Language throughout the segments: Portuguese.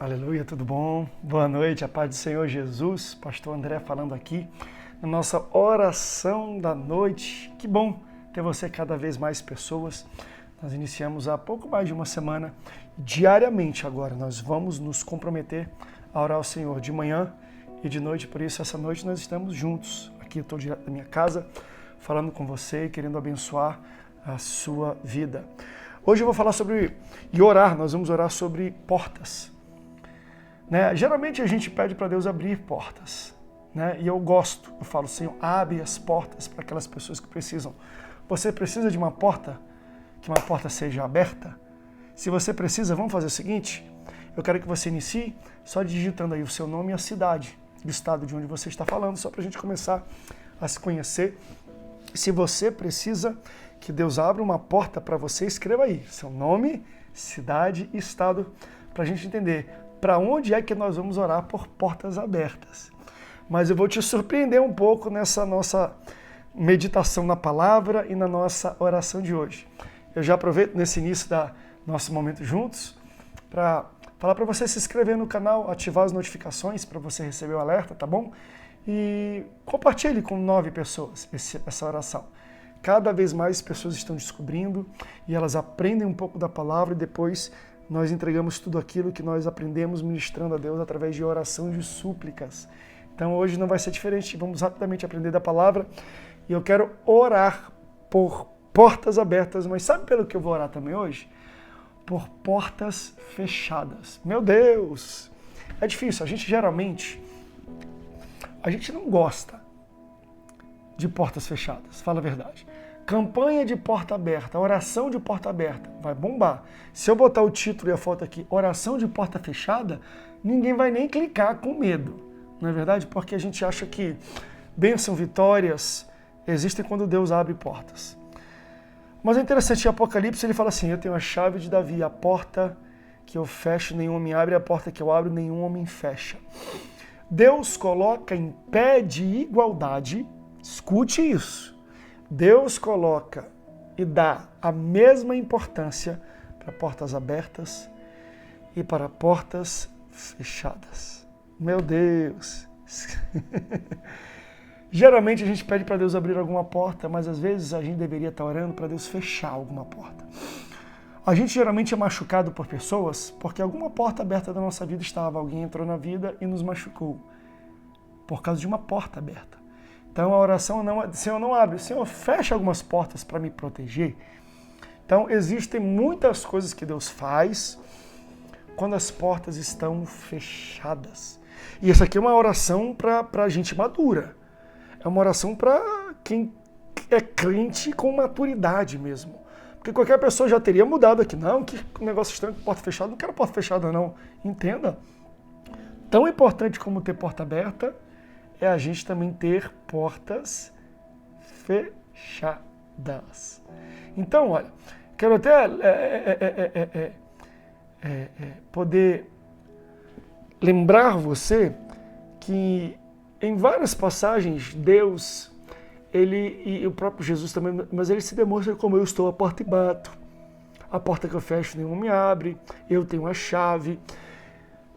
Aleluia, tudo bom? Boa noite, a paz do Senhor Jesus. Pastor André falando aqui na nossa oração da noite. Que bom ter você cada vez mais pessoas. Nós iniciamos há pouco mais de uma semana. Diariamente agora nós vamos nos comprometer a orar ao Senhor de manhã e de noite. Por isso, essa noite nós estamos juntos. Aqui eu estou direto da minha casa, falando com você e querendo abençoar a sua vida. Hoje eu vou falar sobre, e orar, nós vamos orar sobre portas. Geralmente a gente pede para Deus abrir portas, e eu falo, Senhor, abre as portas para aquelas pessoas que precisam. Você precisa de uma porta, que uma porta seja aberta? Se você precisa, vamos fazer o seguinte, eu quero que você inicie só digitando aí o seu nome e a cidade, do estado de onde você está falando, só para a gente começar a se conhecer. Se você precisa que Deus abra uma porta para você, escreva aí seu nome, cidade e estado, para a gente entender para onde é que nós vamos orar por portas abertas. Mas eu vou te surpreender um pouco nessa nossa meditação na palavra e na nossa oração de hoje. Eu já aproveito nesse início do nosso momento juntos para falar para você se inscrever no canal, ativar as notificações para você receber o alerta, tá bom? E compartilhe com 9 pessoas essa oração. Cada vez mais pessoas estão descobrindo e elas aprendem um pouco da palavra e depois nós entregamos tudo aquilo que nós aprendemos ministrando a Deus através de oração e de súplicas. Então hoje não vai ser diferente, vamos rapidamente aprender da palavra e eu quero orar por portas abertas, mas sabe pelo que eu vou orar também hoje? Por portas fechadas. Meu Deus! É difícil, a gente não gosta de portas fechadas, fala a verdade. Campanha de porta aberta, oração de porta aberta, vai bombar. Se eu botar o título e a foto aqui, oração de porta fechada, ninguém vai nem clicar com medo, não é verdade? Porque a gente acha que bênção, vitórias existem quando Deus abre portas. Mas é interessante, em Apocalipse ele fala assim, eu tenho a chave de Davi, a porta que eu fecho nenhum homem abre, a porta que eu abro nenhum homem fecha. Deus coloca em pé de igualdade, escute isso, Deus coloca e dá a mesma importância para portas abertas e para portas fechadas. Meu Deus! Geralmente a gente pede para Deus abrir alguma porta, mas às vezes a gente deveria estar orando para Deus fechar alguma porta. A gente geralmente é machucado por pessoas porque alguma porta aberta da nossa vida estava, alguém entrou na vida e nos machucou por causa de uma porta aberta. Então a oração não é, Senhor, não abre, Senhor, fecha algumas portas para me proteger. Então existem muitas coisas que Deus faz quando as portas estão fechadas. E essa aqui é uma oração para gente madura. É uma oração para quem é crente com maturidade mesmo. Porque qualquer pessoa já teria mudado aqui. Não, que negócio estranho, porta fechada, não quero porta fechada não. Entenda. Tão importante como ter porta aberta é a gente também ter portas fechadas. Então, olha, quero até poder lembrar você que em várias passagens Deus, ele e o próprio Jesus também, mas ele se demonstra como eu estou à porta e bato. A porta que eu fecho nenhum me abre, eu tenho a chave.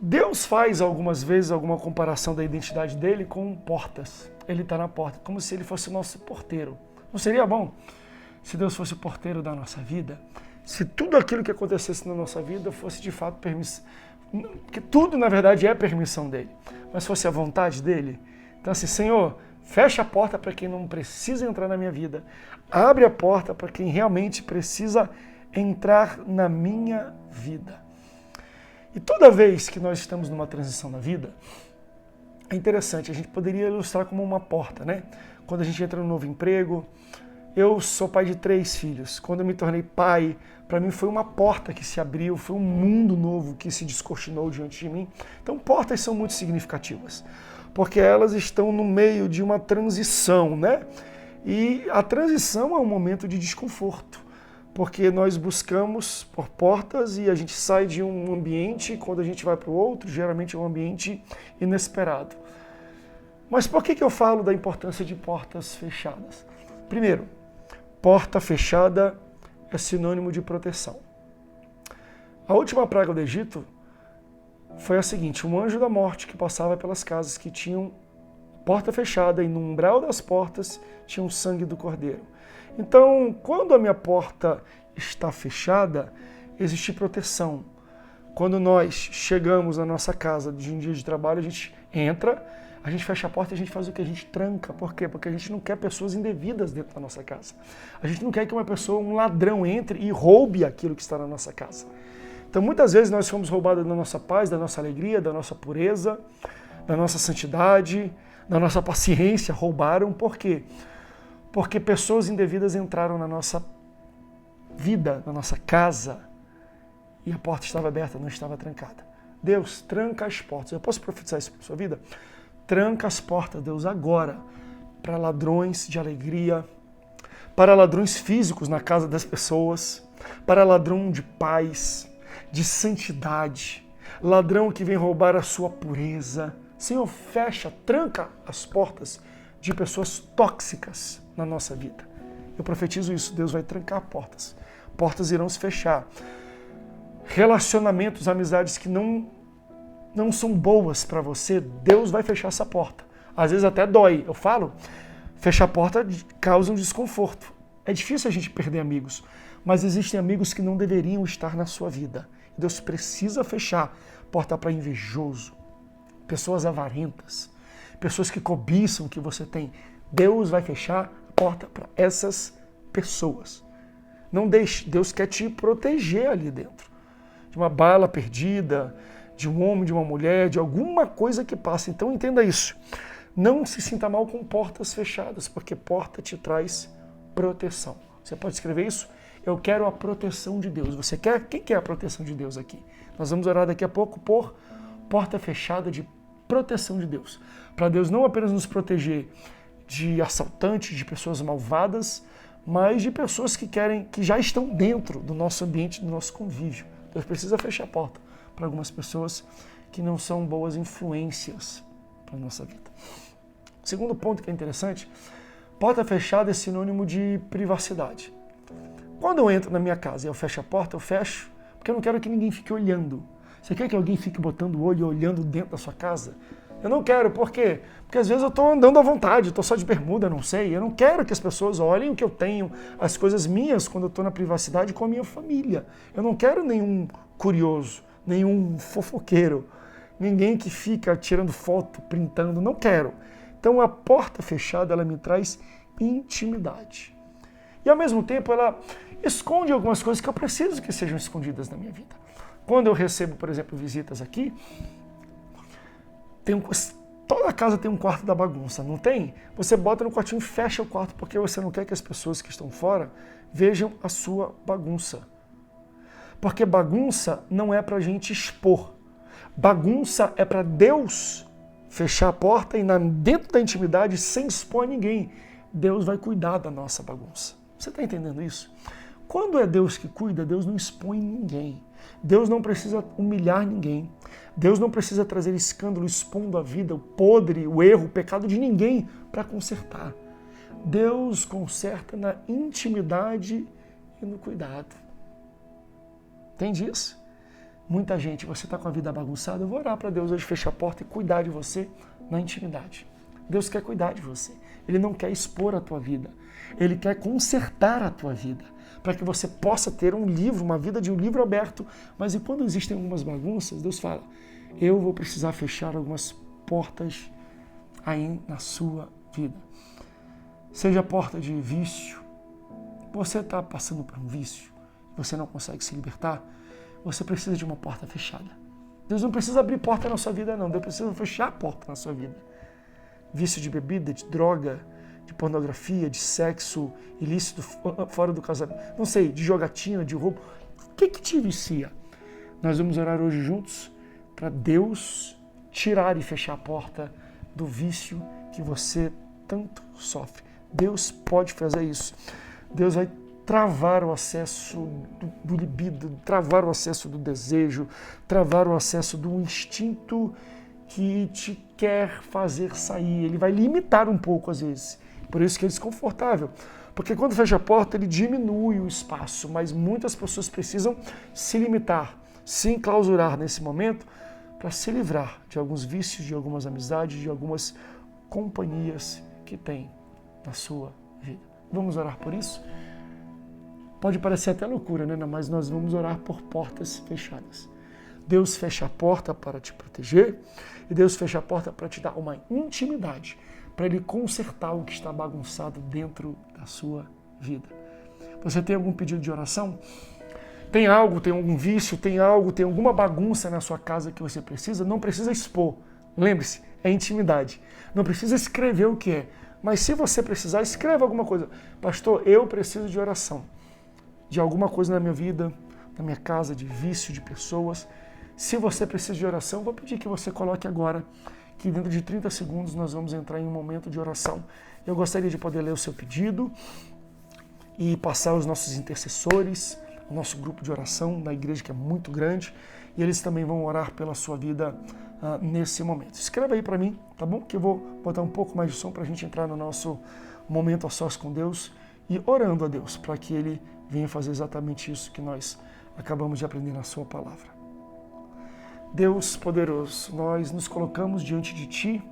Deus faz algumas vezes alguma comparação da identidade dele com portas. Ele está na porta, como se ele fosse o nosso porteiro. Não seria bom se Deus fosse o porteiro da nossa vida? Se tudo aquilo que acontecesse na nossa vida fosse de fato permissão, que tudo na verdade é permissão dele, mas fosse a vontade dele. Então assim, Senhor, fecha a porta para quem não precisa entrar na minha vida. Abre a porta para quem realmente precisa entrar na minha vida. E toda vez que nós estamos numa transição na vida, é interessante, a gente poderia ilustrar como uma porta, Quando a gente entra num novo emprego, eu sou pai de 3 filhos. Quando eu me tornei pai, para mim foi uma porta que se abriu, foi um mundo novo que se descortinou diante de mim. Então portas são muito significativas, porque elas estão no meio de uma transição, E a transição é um momento de desconforto. Porque nós buscamos por portas e a gente sai de um ambiente, quando a gente vai para o outro, geralmente é um ambiente inesperado. Mas por que eu falo da importância de portas fechadas? Primeiro, porta fechada é sinônimo de proteção. A última praga do Egito foi a seguinte: um anjo da morte que passava pelas casas que tinham porta fechada e no umbral das portas tinha o sangue do cordeiro. Então, quando a minha porta está fechada, existe proteção. Quando nós chegamos na nossa casa de um dia de trabalho, a gente entra, a gente fecha a porta e a gente faz o que? A gente tranca. Por quê? Porque a gente não quer pessoas indevidas dentro da nossa casa. A gente não quer que uma pessoa, um ladrão, entre e roube aquilo que está na nossa casa. Então, muitas vezes nós fomos roubados da nossa paz, da nossa alegria, da nossa pureza, da nossa santidade, da nossa paciência. Roubaram. Por quê? Porque pessoas indevidas entraram na nossa vida, na nossa casa, e a porta estava aberta, não estava trancada. Deus, tranca as portas. Eu posso profetizar isso para a sua vida? Tranca as portas, Deus, agora, para ladrões de alegria, para ladrões físicos na casa das pessoas, para ladrão de paz, de santidade, ladrão que vem roubar a sua pureza. Senhor, fecha, tranca as portas de pessoas tóxicas na nossa vida. Eu profetizo isso, Deus vai trancar portas. Portas irão se fechar. Relacionamentos, amizades que não são boas para você, Deus vai fechar essa porta. Às vezes até dói. Eu falo, fechar a porta causa um desconforto. É difícil a gente perder amigos, mas existem amigos que não deveriam estar na sua vida. Deus precisa fechar porta para invejoso, pessoas avarentas, pessoas que cobiçam o que você tem. Deus vai fechar a porta para essas pessoas. Não deixe, Deus quer te proteger ali dentro. De uma bala perdida, de um homem, de uma mulher, de alguma coisa que passa. Então entenda isso. Não se sinta mal com portas fechadas, porque porta te traz proteção. Você pode escrever isso? Eu quero a proteção de Deus. Você quer? Quem quer a proteção de Deus aqui? Nós vamos orar daqui a pouco por porta fechada de proteção de Deus. Para Deus não apenas nos proteger de assaltantes, de pessoas malvadas, mas de pessoas que já estão dentro do nosso ambiente, do nosso convívio. Deus precisa fechar a porta para algumas pessoas que não são boas influências para a nossa vida. O segundo ponto que é interessante, porta fechada é sinônimo de privacidade. Quando eu entro na minha casa e eu fecho a porta, eu fecho porque eu não quero que ninguém fique olhando. Você quer que alguém fique botando o olho e olhando dentro da sua casa? Eu não quero, por quê? Porque às vezes eu estou andando à vontade, estou só de bermuda, não sei. Eu não quero que as pessoas olhem o que eu tenho, as coisas minhas, quando eu estou na privacidade com a minha família. Eu não quero nenhum curioso, nenhum fofoqueiro, ninguém que fica tirando foto, printando, não quero. Então a porta fechada, ela me traz intimidade. E ao mesmo tempo ela esconde algumas coisas que eu preciso que sejam escondidas na minha vida. Quando eu recebo, por exemplo, visitas aqui, toda a casa tem um quarto da bagunça, não tem? Você bota no quartinho e fecha o quarto porque você não quer que as pessoas que estão fora vejam a sua bagunça. Porque bagunça não é para a gente expor. Bagunça é para Deus fechar a porta e dentro da intimidade, sem expor ninguém, Deus vai cuidar da nossa bagunça. Você está entendendo isso? Quando é Deus que cuida, Deus não expõe ninguém. Deus não precisa humilhar ninguém. Deus não precisa trazer escândalo expondo a vida, o podre, o erro, o pecado de ninguém para consertar. Deus conserta na intimidade e no cuidado. Entende isso? Muita gente, você está com a vida bagunçada, eu vou orar para Deus hoje fechar a porta e cuidar de você na intimidade. Deus quer cuidar de você. Ele não quer expor a tua vida. Ele quer consertar a tua vida, para que você possa ter um livro, uma vida de um livro aberto. Mas e quando existem algumas bagunças, Deus fala, eu vou precisar fechar algumas portas aí na sua vida. Seja porta de vício, você está passando por um vício, você não consegue se libertar, você precisa de uma porta fechada. Deus não precisa abrir porta na sua vida, não. Deus precisa fechar a porta na sua vida. Vício de bebida, de droga, de pornografia, de sexo ilícito fora do casamento, não sei, de jogatina, de roubo. O que te vicia? Nós vamos orar hoje juntos para Deus tirar e fechar a porta do vício que você tanto sofre. Deus pode fazer isso. Deus vai travar o acesso do libido, travar o acesso do desejo, travar o acesso do instinto que te quer fazer sair. Ele vai limitar um pouco às vezes. Por isso que é desconfortável. Porque quando fecha a porta, ele diminui o espaço, mas muitas pessoas precisam se limitar, se enclausurar nesse momento para se livrar de alguns vícios, de algumas amizades, de algumas companhias que tem na sua vida. Vamos orar por isso? Pode parecer até loucura, né? Mas nós vamos orar por portas fechadas. Deus fecha a porta para te proteger e Deus fecha a porta para te dar uma intimidade, para Ele consertar o que está bagunçado dentro da sua vida. Você tem algum pedido de oração? Tem algo, tem algum vício, tem alguma bagunça na sua casa que você precisa? Não precisa expor. Lembre-se, é intimidade. Não precisa escrever o que é. Mas se você precisar, escreva alguma coisa. Pastor, eu preciso de oração. De alguma coisa na minha vida, na minha casa, de vício, de pessoas. Se você precisa de oração, vou pedir que você coloque agora, que dentro de 30 segundos nós vamos entrar em um momento de oração. Eu gostaria de poder ler o seu pedido e passar aos nossos intercessores, o nosso grupo de oração da igreja, que é muito grande, e eles também vão orar pela sua vida nesse momento. Escreva aí para mim, tá bom? Que eu vou botar um pouco mais de som para a gente entrar no nosso momento a sós com Deus e orando a Deus, para que Ele venha fazer exatamente isso que nós acabamos de aprender na sua palavra. Deus poderoso, nós nos colocamos diante de Ti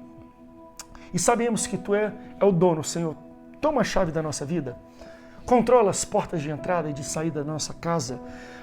e sabemos que Tu é o dono, Senhor. Toma a chave da nossa vida. Controla as portas de entrada e de saída da nossa casa,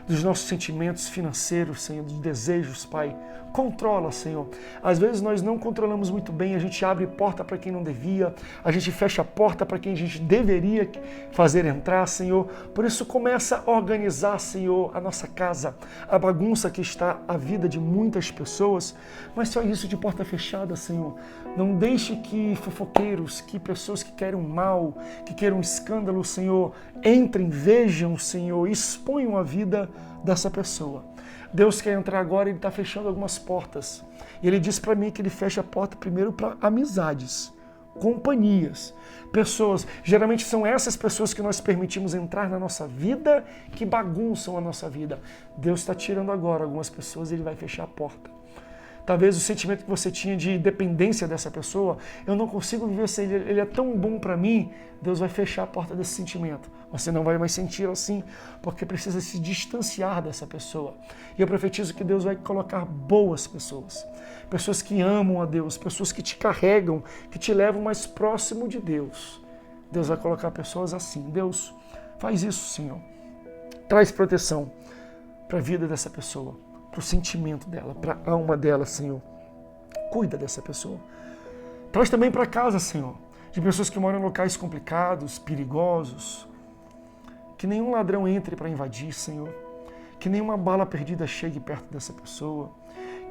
dos nossos sentimentos financeiros, Senhor, dos desejos, Pai. Controla, Senhor. Às vezes nós não controlamos muito bem, a gente abre porta para quem não devia, a gente fecha a porta para quem a gente deveria fazer entrar, Senhor. Por isso começa a organizar, Senhor, a nossa casa, a bagunça que está a vida de muitas pessoas, mas só isso de porta fechada, Senhor. Não deixe que fofoqueiros, que pessoas que querem mal, que queiram escândalo, Senhor, entrem, vejam, Senhor, exponham a vida dessa pessoa. Deus quer entrar agora e Ele está fechando algumas portas. E Ele diz para mim que Ele fecha a porta primeiro para amizades, companhias, pessoas. Geralmente são essas pessoas que nós permitimos entrar na nossa vida, que bagunçam a nossa vida. Deus está tirando agora algumas pessoas e Ele vai fechar a porta. Talvez o sentimento que você tinha de dependência dessa pessoa, eu não consigo viver sem ele é tão bom para mim, Deus vai fechar a porta desse sentimento. Você não vai mais sentir assim, porque precisa se distanciar dessa pessoa. E eu profetizo que Deus vai colocar boas pessoas, pessoas que amam a Deus, pessoas que te carregam, que te levam mais próximo de Deus. Deus vai colocar pessoas assim. Deus, faz isso, Senhor. Traz proteção para a vida dessa pessoa, para o sentimento dela, para a alma dela, Senhor. Cuida dessa pessoa. Traz também para casa, Senhor, de pessoas que moram em locais complicados, perigosos. Que nenhum ladrão entre para invadir, Senhor. Que nenhuma bala perdida chegue perto dessa pessoa.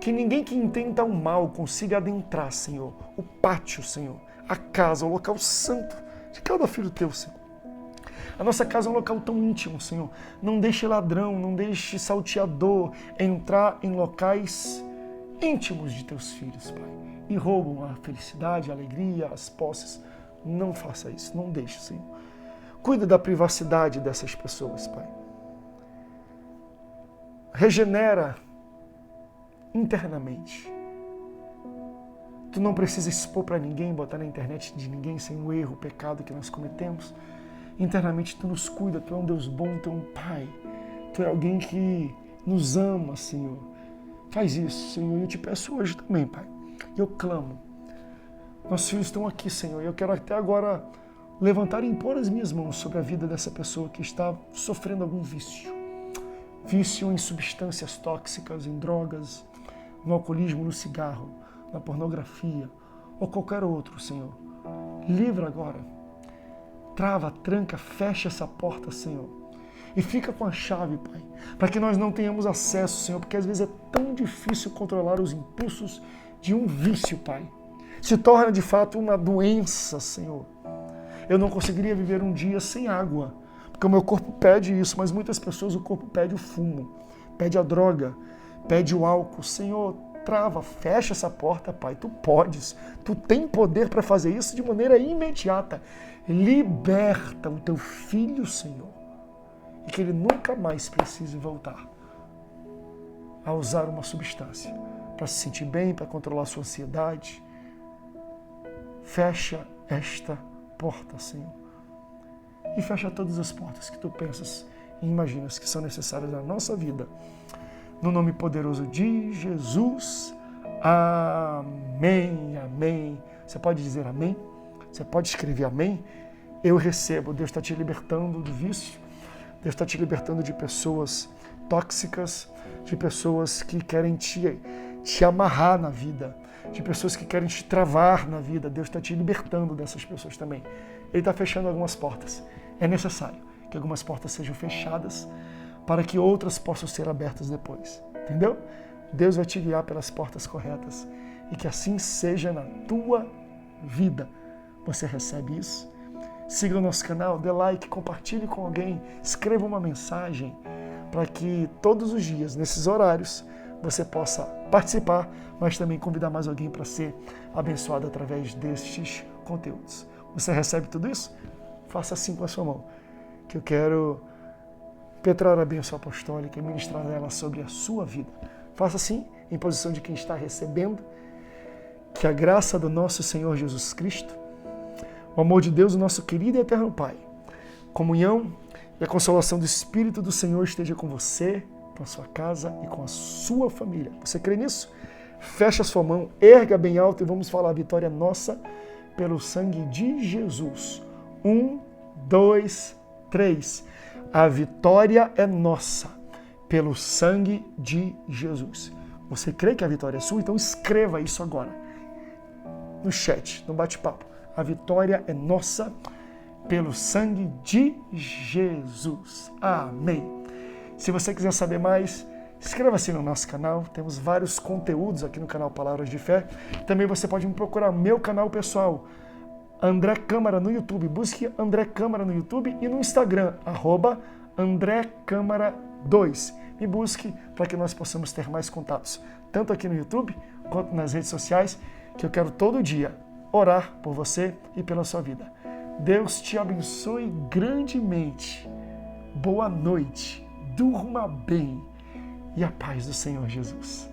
Que ninguém que intenta o mal consiga adentrar, Senhor, o pátio, Senhor, a casa, o local santo de cada filho teu, Senhor. A nossa casa é um local tão íntimo, Senhor. Não deixe ladrão, não deixe salteador entrar em locais íntimos de teus filhos, Pai. E roubam a felicidade, a alegria, as posses. Não faça isso, não deixe, Senhor. Cuida da privacidade dessas pessoas, Pai. Regenera internamente. Tu não precisa expor para ninguém, botar na internet de ninguém sem o erro, o pecado que nós cometemos. Internamente Tu nos cuida, Tu é um Deus bom, Tu é um Pai. Tu é alguém que nos ama, Senhor. Faz isso, Senhor, e eu te peço hoje também, Pai. Eu clamo. Nossos filhos estão aqui, Senhor, e eu quero até agora levantar e impor as minhas mãos sobre a vida dessa pessoa que está sofrendo algum vício. Vício em substâncias tóxicas, em drogas, no alcoolismo, no cigarro, na pornografia ou qualquer outro, Senhor. Livra agora. Trava, tranca, fecha essa porta, Senhor. E fica com a chave, Pai, para que nós não tenhamos acesso, Senhor, porque às vezes é tão difícil controlar os impulsos de um vício, Pai. Se torna de fato uma doença, Senhor. Eu não conseguiria viver um dia sem água, porque o meu corpo pede isso, mas muitas pessoas o corpo pede o fumo, pede a droga, pede o álcool. Senhor, trava, fecha essa porta, Pai. Tu podes, Tu tem poder para fazer isso de maneira imediata. Liberta o Teu filho, Senhor, e que ele nunca mais precise voltar a usar uma substância para se sentir bem, para controlar sua ansiedade. Fecha esta porta, Senhor, e fecha todas as portas que Tu pensas e imaginas que são necessárias na nossa vida. No nome poderoso de Jesus. Amém, amém. Você pode dizer amém? Você pode escrever amém? Eu recebo. Deus está te libertando do vício. Deus está te libertando de pessoas tóxicas, de pessoas que querem te amarrar na vida, de pessoas que querem te travar na vida. Deus está te libertando dessas pessoas também. Ele está fechando algumas portas. É necessário que algumas portas sejam fechadas para que outras possam ser abertas depois. Entendeu? Deus vai te guiar pelas portas corretas e que assim seja na tua vida. Você recebe isso? Siga o nosso canal, dê like, compartilhe com alguém, escreva uma mensagem para que todos os dias, nesses horários, você possa participar, mas também convidar mais alguém para ser abençoado através destes conteúdos. Você recebe tudo isso? Faça assim com a sua mão, que eu quero impetrar a bênção apostólica e ministrar ela sobre a sua vida. Faça assim, em posição de quem está recebendo, que a graça do nosso Senhor Jesus Cristo, o amor de Deus, o nosso querido e eterno Pai, comunhão e a consolação do Espírito do Senhor esteja com você, com a sua casa e com a sua família. Você crê nisso? Feche a sua mão, erga bem alto e vamos falar a vitória nossa pelo sangue de Jesus. 1, 2, 3. A vitória é nossa pelo sangue de Jesus. Você crê que a vitória é sua? Então escreva isso agora no chat, no bate-papo. A vitória é nossa pelo sangue de Jesus. Amém. Se você quiser saber mais, inscreva-se no nosso canal. Temos vários conteúdos aqui no canal Palavras de Fé. Também você pode me procurar no meu canal pessoal, André Câmara no YouTube. Busque André Câmara no YouTube e no Instagram, @AndréCâmara2. Me busque para que nós possamos ter mais contatos, tanto aqui no YouTube quanto nas redes sociais, que eu quero todo dia orar por você e pela sua vida. Deus te abençoe grandemente. Boa noite, durma bem e a paz do Senhor Jesus.